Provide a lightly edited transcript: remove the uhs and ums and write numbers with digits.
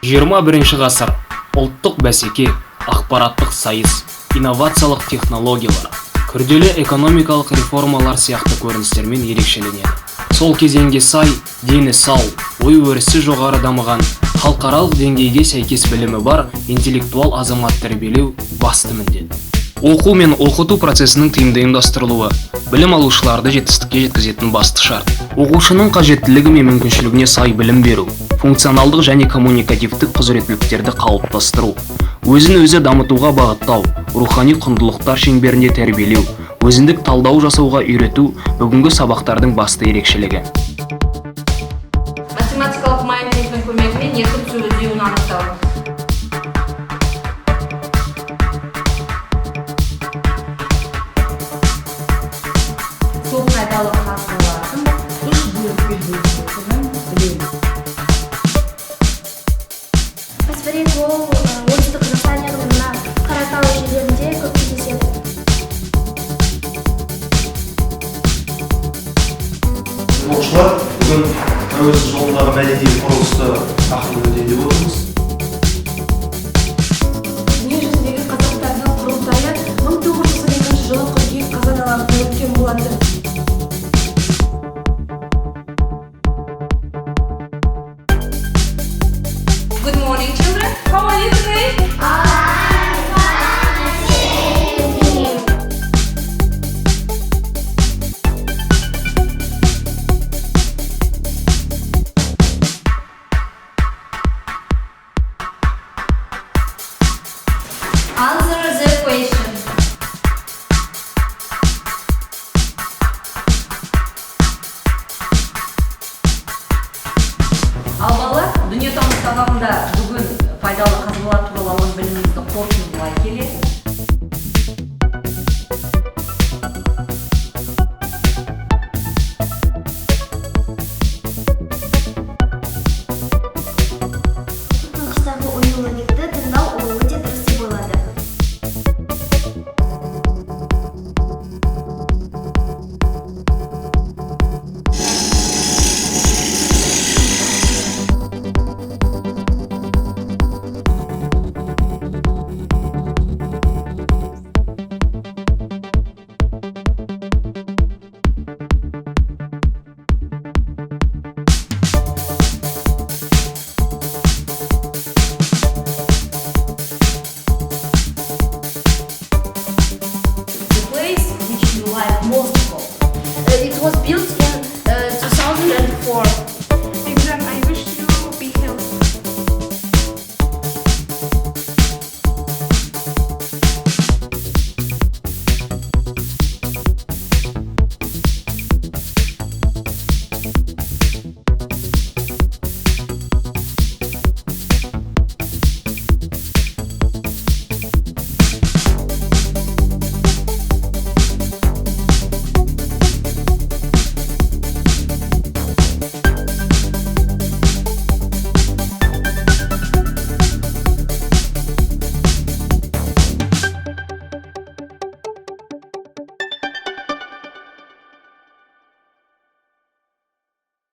21 ғасыр, ұлттық бәсеке, ақпараттық сайыс, инновациялық технологиялар, күрделі экономикалық реформалар сияқты көріністермен ерекшеленеді. Сол кезеңге сай, дені сау, ой-өрісі жоғары дамыған, халықаралық деңгейге сәйкес білімі бар интеллектуал азамат тәрбиелеу басты міндет. Оқу мен оқыту процесінің тиімді ұйымдастырылуы білім алушыларды жетістікке жеткізетін басты шарт. Оқушының қажеттілігі мен мүмкіншілігіне сай білім беру, функционалдық және коммуникативтік құзыреттіліктерді қалыптастыру, өзін-өзі дамытуға бағыттау, рухани құндылықтар шеңберінде тәрбиелеу, өзіндік талдау жасауға үйрету бүгінгі сабақтардың басты ерекшелігі. Математикалық майндсеттің көмегімен еркін сөйлеуін анықтау. Сол пайдалы қазбалардың үш бөлікке бөлінетінін білеміз. Фосфорит ол оңтүстік қазақстан аймағына Қаратау жерлерінде көп кездеседі. Оқушылар, бүгін тәуелсіз жолындағы мәдени құрылысты тақырыбын өтейін деп отырмыз. Дүниежүзіндегі қазақтардың құрылтайы 1992 жылы қыркүйек қазан алаңында өткен болатын. Good morning, children. How are you today? Answer the question. Ал балалар, дүниетану сабағында бүгін пайдалы қазбалар туралы алған білімімізді қорытындылай келе. Қыстағы ою-өрнекті тыңдау ол өте дұрыс деп ойлады. The place which you like most of all. It was built in 2004.